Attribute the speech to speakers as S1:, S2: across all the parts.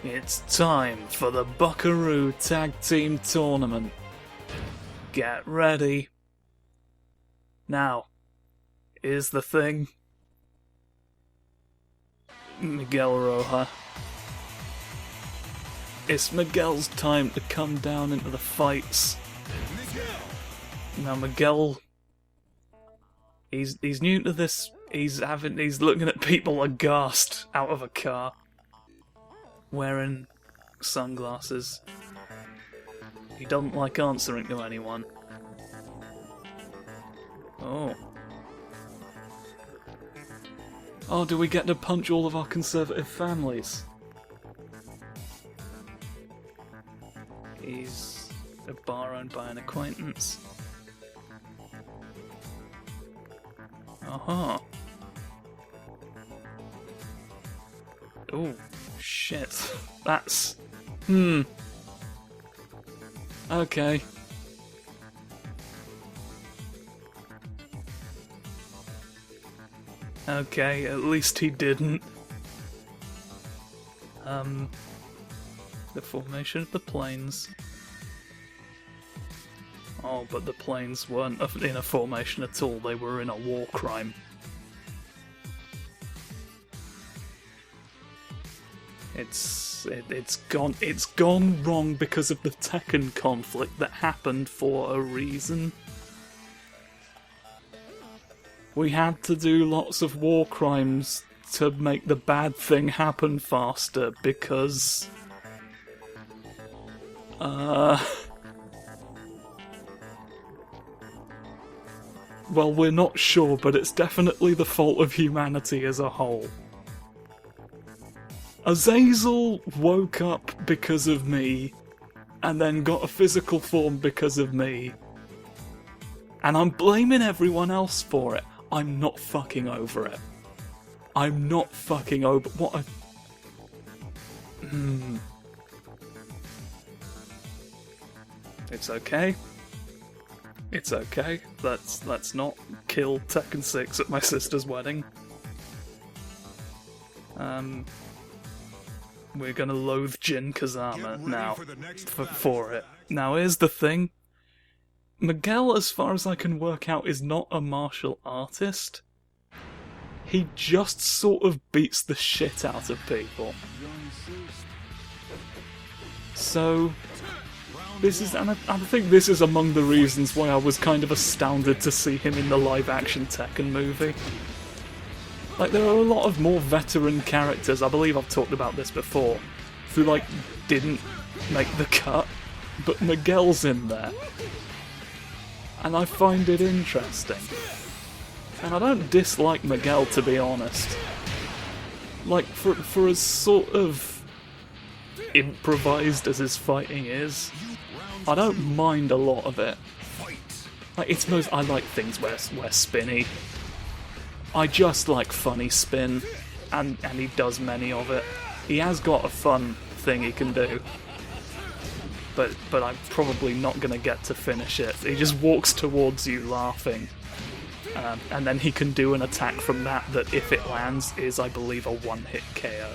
S1: It's time for the Buckaroo Tag Team Tournament. Get ready. Now, here's the thing. Miguel Roja. It's Miguel's time to come down into the fights. Now Miguel, he's new to this. He's looking at people aghast out of a car, wearing sunglasses. He doesn't like answering to anyone. Oh, do we get to punch all of our conservative families? He's a bar owned by an acquaintance. Uh-huh. Oh, shit. That's... Okay. Okay, at least he didn't. The formation of the planes. Oh, but the planes weren't in a formation at all, they were in a war crime. It's gone wrong because of the Tekken conflict that happened for a reason. We had to do lots of war crimes to make the bad thing happen faster because... Well, we're not sure, but it's definitely the fault of humanity as a whole. Azazel woke up because of me, and then got a physical form because of me. And I'm blaming everyone else for it. I'm not fucking over it. I'm not fucking over... What a... It's okay. It's okay. Let's not kill Tekken 6 at my sister's wedding. We're gonna loathe Jin Kazama now for it. Now here's the thing. Miguel, as far as I can work out, is not a martial artist. He just sort of beats the shit out of people. So... This is, and I think this is among the reasons why I was kind of astounded to see him in the live-action Tekken movie. Like, there are a lot of more veteran characters, I believe I've talked about this before, who, like, didn't make the cut, but Miguel's in there. And I find it interesting. And I don't dislike Miguel, to be honest. Like, for as sort of improvised as his fighting is, I don't mind a lot of it. Like, it's most... I like things where spinny. I just like funny spin, and he does many of it. He has got a fun thing he can do. But I'm probably not going to get to finish it. He just walks towards you laughing. And then he can do an attack from that if it lands, is, I believe, a one-hit KO.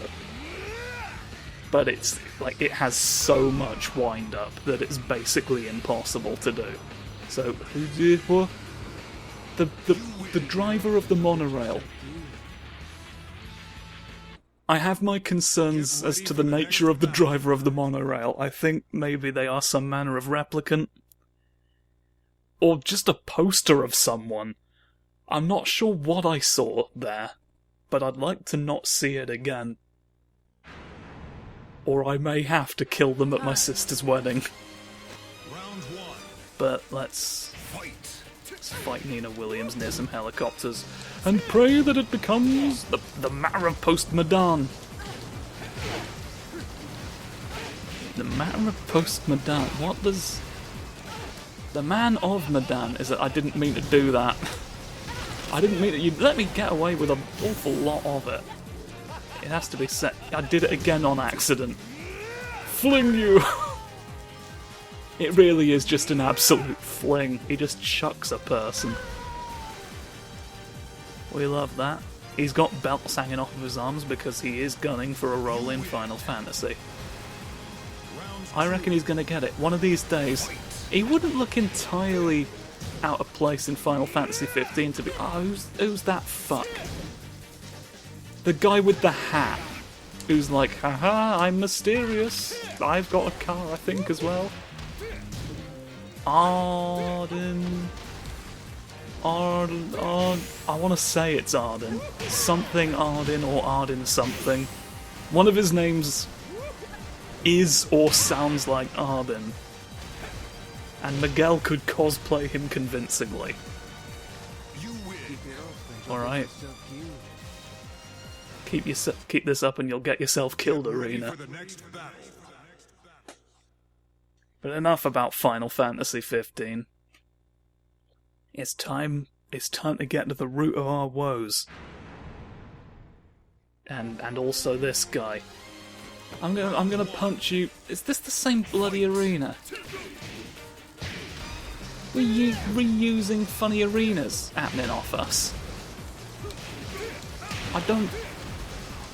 S1: But it's like it has so much wind-up that it's basically impossible to do. So, the driver of the monorail. I have my concerns as to the nature of the driver of the monorail. I think maybe they are some manner of replicant. Or just a poster of someone. I'm not sure what I saw there, but I'd like to not see it again. Or I may have to kill them at my sister's wedding. But let's fight Nina Williams near some helicopters and pray that it becomes the matter of Post-Medan. The matter of Post-Medan. What does... The man of Medan is that I didn't mean to do that. I didn't mean that you'd let me get away with an awful lot of it. It has to be set. I did it again on accident. Fling you! It really is just an absolute fling. He just chucks a person. We love that. He's got belts hanging off of his arms because he is gunning for a role in Final Fantasy. I reckon he's going to get it. One of these days, he wouldn't look entirely out of place in Final Fantasy 15 to be... Oh, who's that fuck? The guy with the hat. Who's like, haha, I'm mysterious. I've got a car, I think, as well. Arden... I want to say it's Arden. Something Arden or Arden something. One of his names is or sounds like Arden. And Miguel could cosplay him convincingly. Alright. Keep this up and you'll get yourself killed, Arena. But enough about Final Fantasy 15. It's time to get to the root of our woes. And also this guy. I'm gonna punch you. Is this the same bloody Arena? Were you reusing funny arenas happening off us? I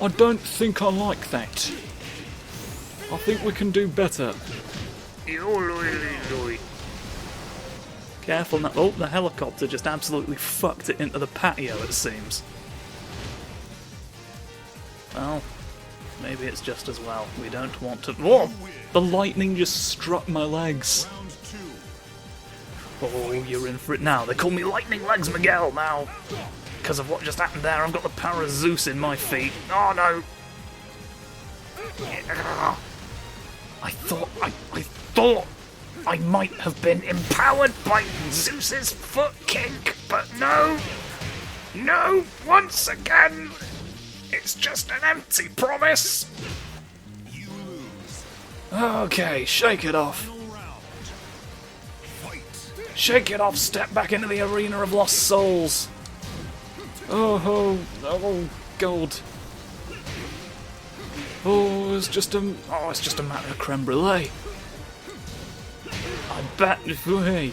S1: don't think I like that. I think we can do better. Careful now. Oh, the helicopter just absolutely fucked it into the patio, it seems. Well, maybe it's just as well. We don't want to... Whoa! The lightning just struck my legs. Oh, you're in for it now. They call me Lightning Legs Miguel now. Because of what just happened there, I've got the power of Zeus in my feet. Oh no! I thought I might have been empowered by Zeus's foot kick, but no! No! Once again! It's just an empty promise! You lose. Okay, shake it off. Shake it off, step back into the arena of lost souls. Oh God. Oh, it's just a matter of creme brulee. I bet if hey.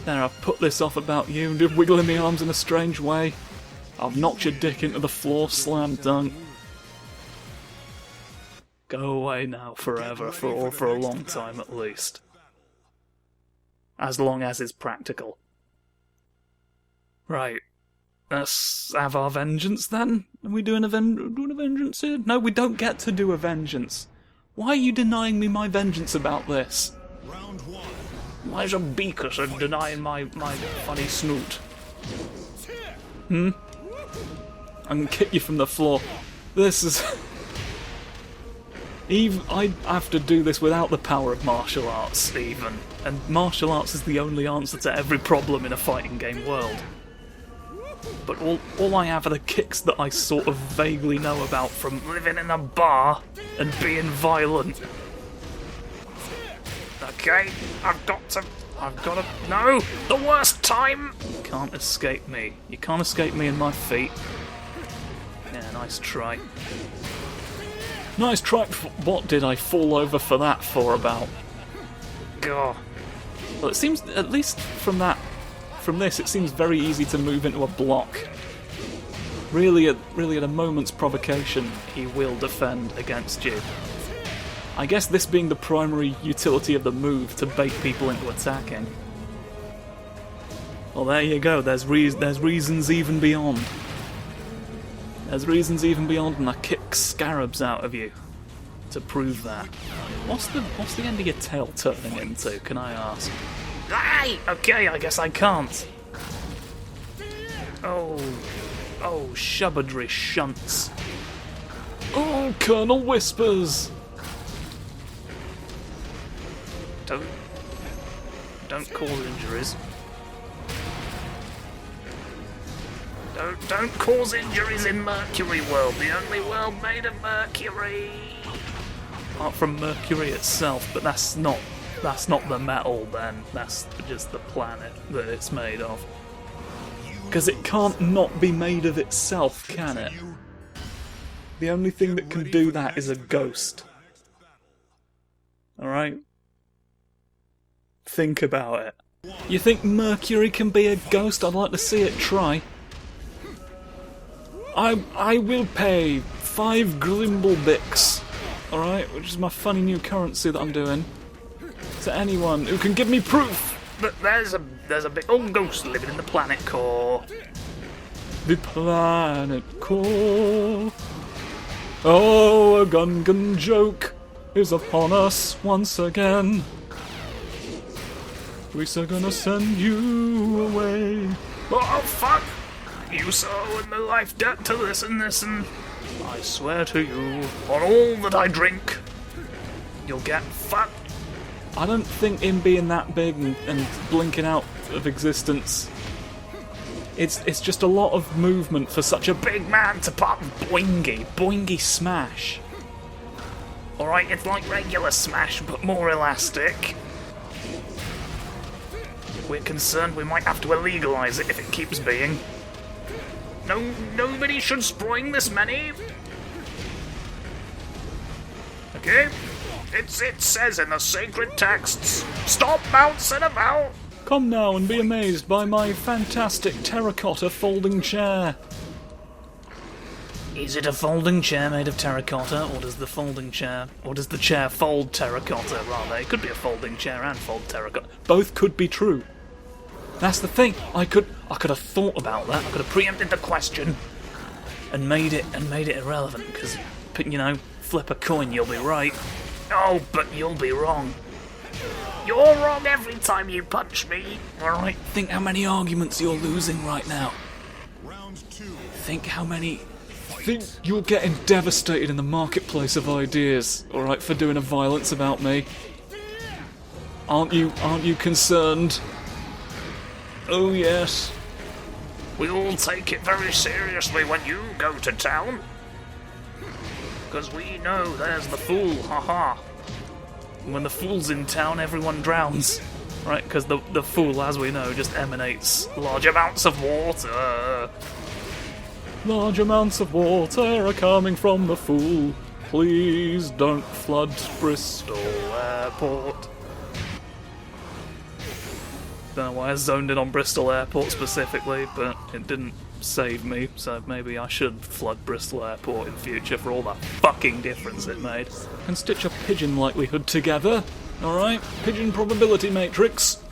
S1: There, I've put this off about you, just wiggling my arms in a strange way. I've knocked your dick into the floor, slam dunk. Go away now forever, for a long time at least. As long as it's practical. Right. Let's have our vengeance then? Are we doing a vengeance here? No, we don't get to do a vengeance. Why are you denying me my vengeance about this? Round one. Why is a beaker denying my funny snoot? I'm gonna kick you from the floor. This is... I have to do this without the power of martial arts, even. And martial arts is the only answer to every problem in a fighting game world. But all I have are the kicks that I sort of vaguely know about from living in a bar and being violent. Okay, I've got to... No! The worst time! You can't escape me. You can't escape me and my feet. Yeah, nice try. Nice try. What did I fall over for that for about? Gah. Well, it seems, at least from this, it seems very easy to move into a block. Really at a moment's provocation, he will defend against you. I guess this being the primary utility of the move, to bait people into attacking. Well, there you go. There's reasons even beyond. There's reasons even beyond, and I kick scarabs out of you to prove that. What's the end of your tail turning into? Can I ask? Aye! Okay, I guess I can't. Oh, shubbadry shunts. Oh, Colonel Whispers. Don't cause injuries. Don't cause injuries in Mercury World, the only world made of Mercury. Apart from Mercury itself, but that's not the metal then, that's just the planet that it's made of. Because it can't not be made of itself, can it? The only thing that can do that is a ghost. Alright? Think about it. You think Mercury can be a ghost? I'd like to see it try. I will pay 5 Grimblebix, alright, which is my funny new currency that I'm doing, to anyone who can give me proof that there's a big old ghost living in the planet core. The planet core. Oh, a Gungan joke is upon us once again. We're gonna send you away. Oh, fuck! You so in the life debt to listen. I swear to you, on all that I drink, you'll get fucked. I don't think him being that big and blinking out of existence, it's just a lot of movement for such a big man to pop boingy smash. Alright, it's like regular smash, but more elastic. We're concerned we might have to illegalize it if it keeps being. Nobody should spring this many. Okay? It says in the sacred texts, stop bouncing about! Come now and be amazed by my fantastic terracotta folding chair. Is it a folding chair made of terracotta, or does the chair fold terracotta, rather? It could be a folding chair and fold terracotta. Both could be true. That's the thing. I could have thought about that. I could have preempted the question and made it irrelevant. Because, you know, flip a coin, you'll be right. Oh, but you'll be wrong. You're wrong every time you punch me. All right. Think how many arguments you're losing right now.
S2: Round 2.
S1: Think how many. Think you're getting devastated in the marketplace of ideas. All right, for doing a violence about me. Aren't you concerned? Oh yes. We all take it very seriously when you go to town. Because we know there's the fool, haha. When the fool's in town, everyone drowns. Right, because the fool, as we know, just emanates large amounts of water. Large amounts of water are coming from the fool. Please don't flood Bristol Airport. Don't know why I zoned in on Bristol Airport specifically, but it didn't save me, so maybe I should flood Bristol Airport in future for all the fucking difference it made. And stitch a pigeon likelihood together, alright? Pigeon probability matrix.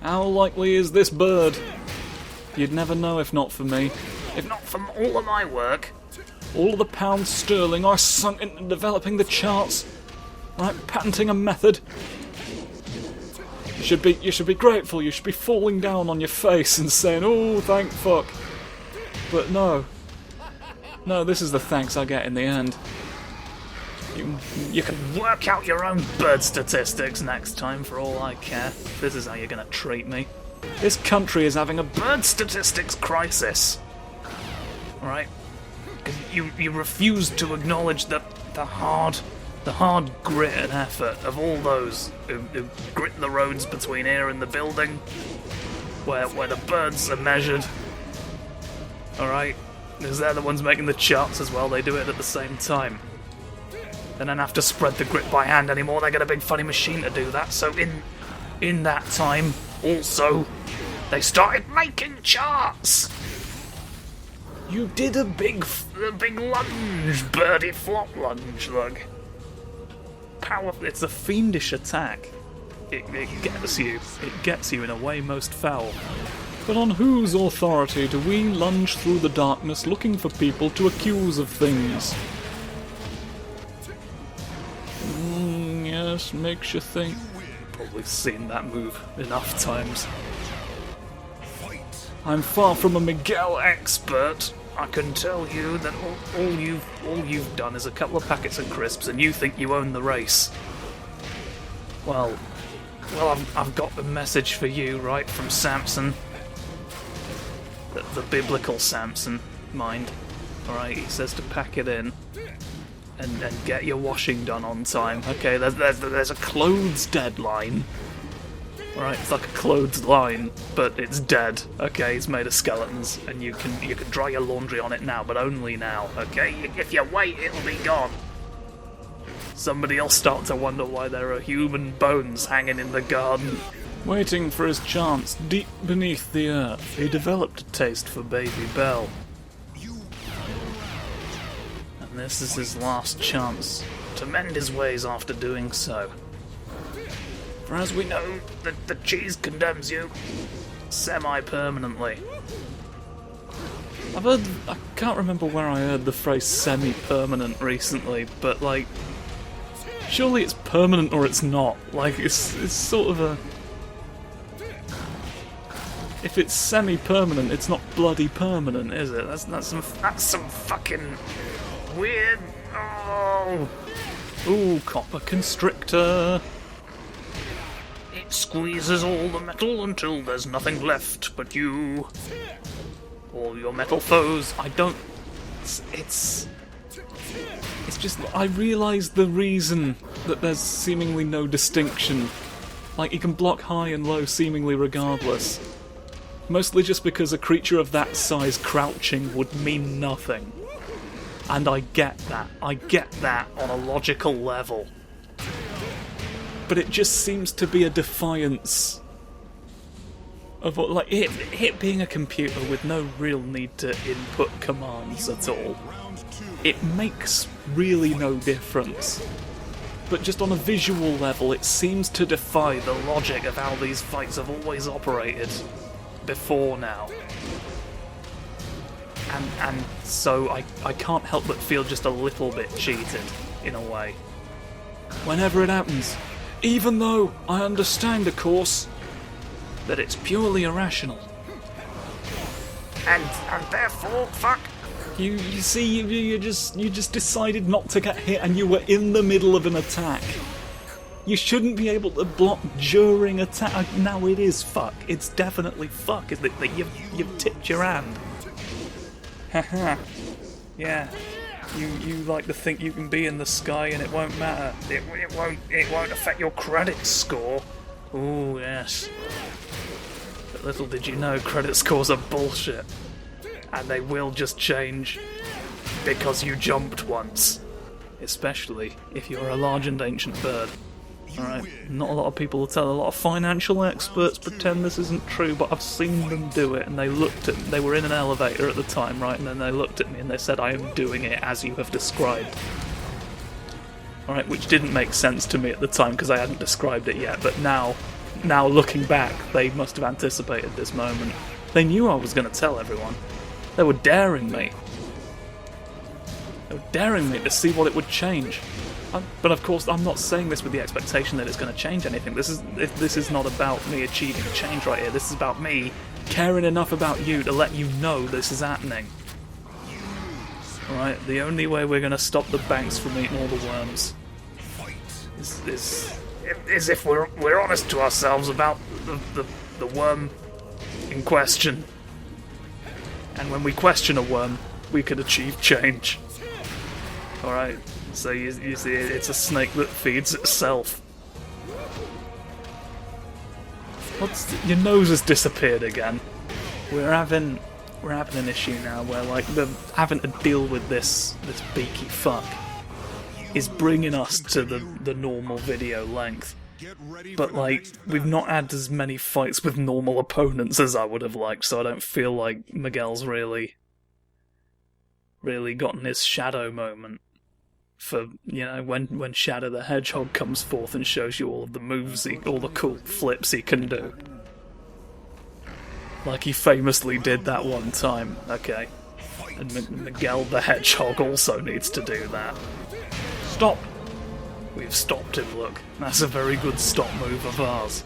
S1: How likely is this bird? You'd never know if not for me. If not from all of my work. All of the pounds sterling I sunk into developing the charts. Right, patenting a method. You should be grateful, you should be falling down on your face and saying, oh, thank fuck. But no. No, this is the thanks I get in the end. You can work out your own bird statistics next time for all I care. This is how you're gonna treat me. This country is having a bird statistics crisis. Alright? Because you refuse to acknowledge that the hard grit and effort of all those who grit the roads between here and the building, where the birds are measured. Alright? Because they're the ones making the charts as well, they do it at the same time. They don't have to spread the grit by hand anymore, they get a big funny machine to do that, so in that time, also, they started making charts! You did a big lunge, birdie flop lunge, look. Powerful. It's a fiendish attack. It gets you in a way most foul. But on whose authority do we lunge through the darkness looking for people to accuse of things? Yes, makes you think. Probably seen that move enough times. I'm far from a Miguel expert. I can tell you that all you've done is a couple of packets of crisps, and you think you own the race. Well, I've got a message for you, right, from Samson. The biblical Samson, mind. Alright, he says to pack it in and get your washing done on time. Okay, there's a clothes deadline. Alright, it's like a clothes line, but it's dead. Okay, it's made of skeletons, and you can dry your laundry on it now, but only now, okay? If you wait, it'll be gone. Somebody'll start to wonder why there are human bones hanging in the garden. Waiting for his chance, deep beneath the earth, he developed a taste for Baby Bell. And this is his last chance to mend his ways after doing so. For as we know, the cheese condemns you semi-permanently. I can't remember where I heard the phrase semi-permanent recently, but like, surely it's permanent or it's not. Like, it's sort of a... If it's semi-permanent, it's not bloody permanent, is it? That's some fucking weird... Oh! Ooh, copper constrictor! It squeezes all the metal until there's nothing left but you. All your metal foes. I don't... It's just... I realise the reason that there's seemingly no distinction. Like, you can block high and low seemingly regardless. Mostly just because a creature of that size crouching would mean nothing. And I get that. I get that on a logical level. But it just seems to be a defiance of what, like, it being a computer with no real need to input commands at all. It makes really no difference. But just on a visual level, it seems to defy the logic of how these fights have always operated before now. And so I can't help but feel just a little bit cheated, in a way. Whenever it happens. Even though I understand, of course, that it's purely irrational. And therefore, fuck. You see, you just decided not to get hit, and you were in the middle of an attack. You shouldn't be able to block during attack. Now it is fuck. It's definitely fuck. Is that you've tipped your hand? Haha. Yeah. You like to think you can be in the sky and it won't matter. It won't affect your credit score. Ooh, yes. But little did you know, credit scores are bullshit. And they will just change because you jumped once. Especially if you're a large and ancient bird. Alright, not a lot of people will tell. A lot of financial experts pretend this isn't true, but I've seen them do it, and they were in an elevator at the time, right, and then they looked at me and they said, I am doing it as you have described. Alright, which didn't make sense to me at the time because I hadn't described it yet, but now looking back, they must have anticipated this moment. They knew I was going to tell everyone. They were daring me. They were daring me to see what it would change. But of course, I'm not saying this with the expectation that it's going to change anything. This is not about me achieving change right here. This is about me caring enough about you to let you know this is happening. Alright, the only way we're going to stop the banks from eating all the worms is if we're honest to ourselves about the worm in question. And when we question a worm, we can achieve change. Alright. So you see, it's a snake that feeds itself. Your nose has disappeared again. We're having an issue now where, like, having to deal with this beaky fuck is bringing us to the normal video length. But, like, we've not had as many fights with normal opponents as I would have liked, so I don't feel like Miguel's really gotten his shadow moment. For, you know, when Shadow the Hedgehog comes forth and shows you all of the moves, all the cool flips he can do. Like he famously did that one time, okay. And Miguel the Hedgehog also needs to do that. Stop! We've stopped him, look. That's a very good stop move of ours.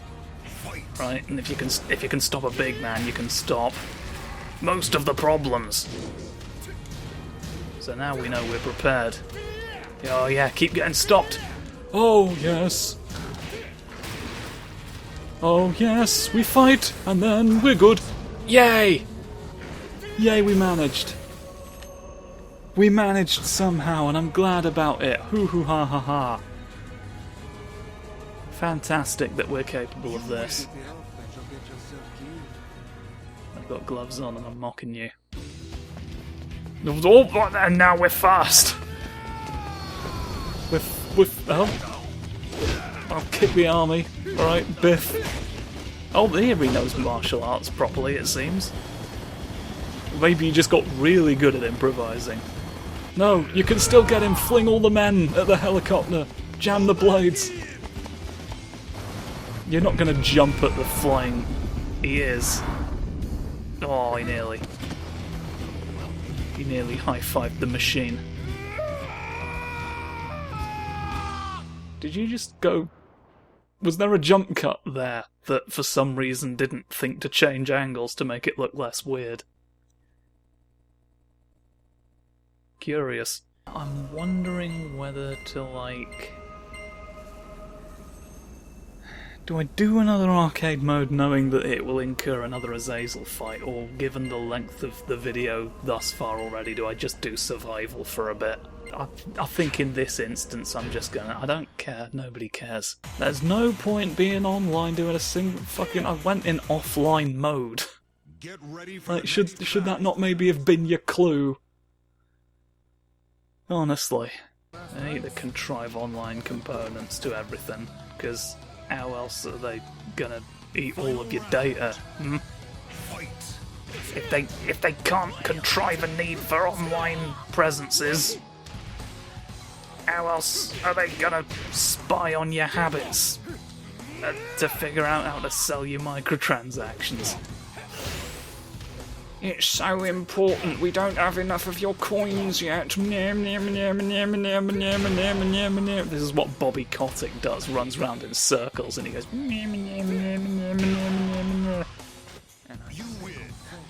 S1: Right, and if you can stop a big man, you can stop most of the problems. So now we know we're prepared. Oh yeah, keep getting stopped. Oh yes. Oh yes, we fight and then we're good. Yay! Yay, we managed. We managed somehow and I'm glad about it. Hoo hoo ha ha ha. Fantastic that we're capable of this. I've got gloves on and I'm mocking you. Oh, and now we're fast. I'll kick the army. Alright, Biff. Oh, here he knows martial arts properly, it seems. Maybe he just got really good at improvising. No, you can still get him. Fling all the men at the helicopter. Jam the blades. You're not going to jump at the flying... He is. Oh, he nearly high-fived the machine. Did you just go... Was there a jump cut there that for some reason didn't think to change angles to make it look less weird? Curious. I'm wondering whether to, like... Do I do another arcade mode knowing that it will incur another Azazel fight, or given the length of the video thus far already, do I just do survival for a bit? I think in this instance I'm just gonna... I don't care, nobody cares. There's no point being online doing a single fucking... I went in offline mode.
S2: Get ready for
S1: Like, should that not maybe have been your clue? Honestly, I need to contrive online components to everything, because how else are they gonna eat all of your data? Hmm? If they can't contrive a need for online presences, how else are they gonna spy on your habits to figure out how to sell you microtransactions? It's so important, we don't have enough of your coins yet. This is what Bobby Kotick does, runs round in circles and he goes...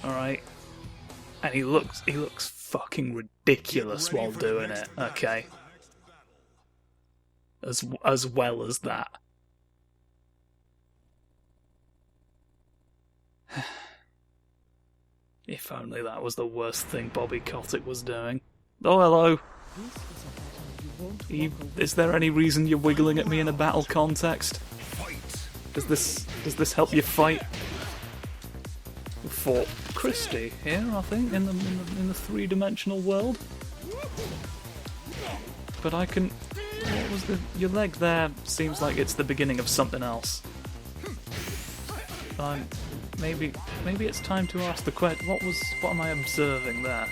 S1: Alright. And he looks fucking ridiculous while doing it, okay? As well as that. If only that was the worst thing Bobby Kotick was doing. Oh, hello. Is there any reason you're wiggling at me in a battle context? Does this help you fight? We fought Christie here, I think, in the three-dimensional world. But I can... What was your leg there? Seems like it's the beginning of something else. Maybe it's time to ask the question. What am I observing there?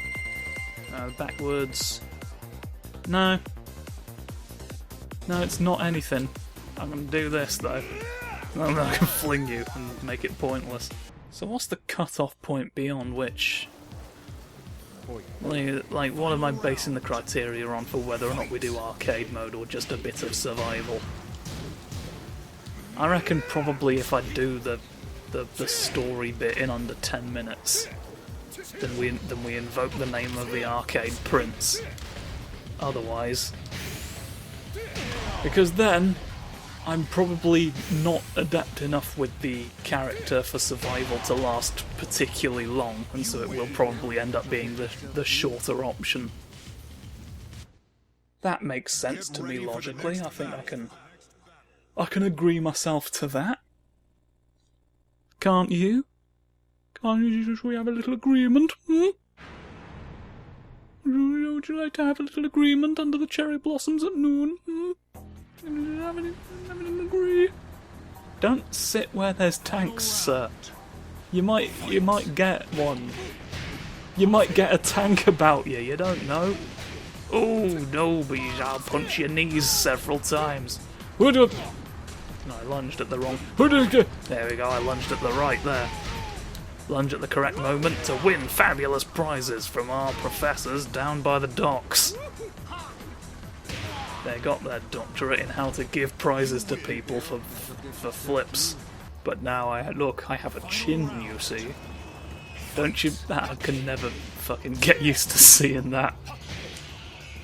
S1: Backwards. No, it's not anything. I'm gonna do this though. I'm gonna fling you and make it pointless. So what's the cut-off point beyond which? Like, what am I basing the criteria on for whether or not we do arcade mode or just a bit of survival? I reckon probably if I do the story bit in under 10 minutes, then we invoke the name of the arcade prince. Otherwise, because then I'm probably not adept enough with the character for survival to last particularly long, and so it will probably end up being the shorter option. That makes sense to me logically. I think I can agree myself to that. Can't you? Should we have a little agreement? Hmm? Would you like to have a little agreement under the cherry blossoms at noon? Hmm? Have an agree? Don't sit where there's tanks, sir. You might get one. You might get a tank about you. You don't know. Oh no, but I'll punch your knees several times. No, I lunged at the wrong... There we go, I lunged at the right there. Lunge at the correct moment to win fabulous prizes from our professors down by the docks. They got their doctorate in how to give prizes to people for flips. But now I have a chin, you see. Don't you... I can never fucking get used to seeing that.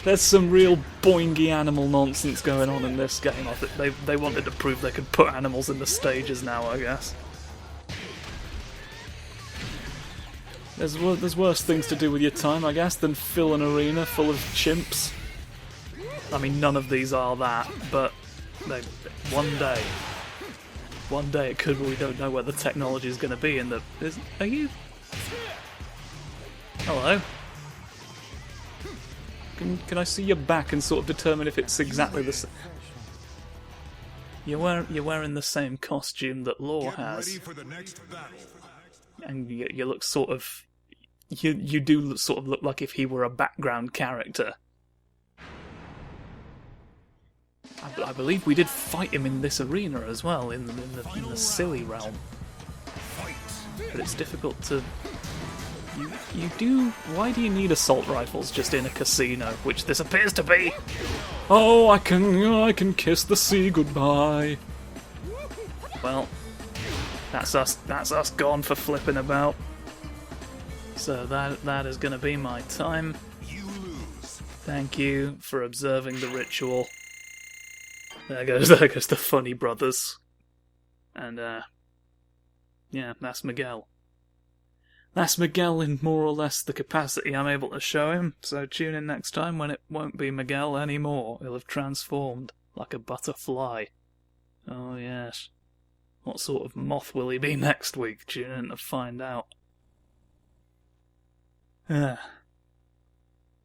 S1: There's some real boingy animal nonsense going on in this game. I think they wanted to prove they could put animals in the stages now, I guess. There's worse things to do with your time, I guess, than fill an arena full of chimps. I mean, none of these are that, but one day it could, but we don't know where the technology is going to be in the... Are you... Hello? Can I see your back and sort of determine if it's exactly the same? You're wearing the same costume that Law has. And you look sort of you do sort of look like if he were a background character. I believe we did fight him in this arena as well, in the silly realm. But it's difficult to... You do... Why do you need assault rifles just in a casino, which this appears to be? Oh, I can kiss the sea goodbye. Well, that's us gone for flipping about. So that is going to be my time. Thank you for observing the ritual. There goes the funny brothers. And yeah, that's Miguel. That's Miguel in more or less the capacity I'm able to show him, so tune in next time when it won't be Miguel anymore. He'll have transformed like a butterfly. Oh yes. What sort of moth will he be next week? Tune in to find out.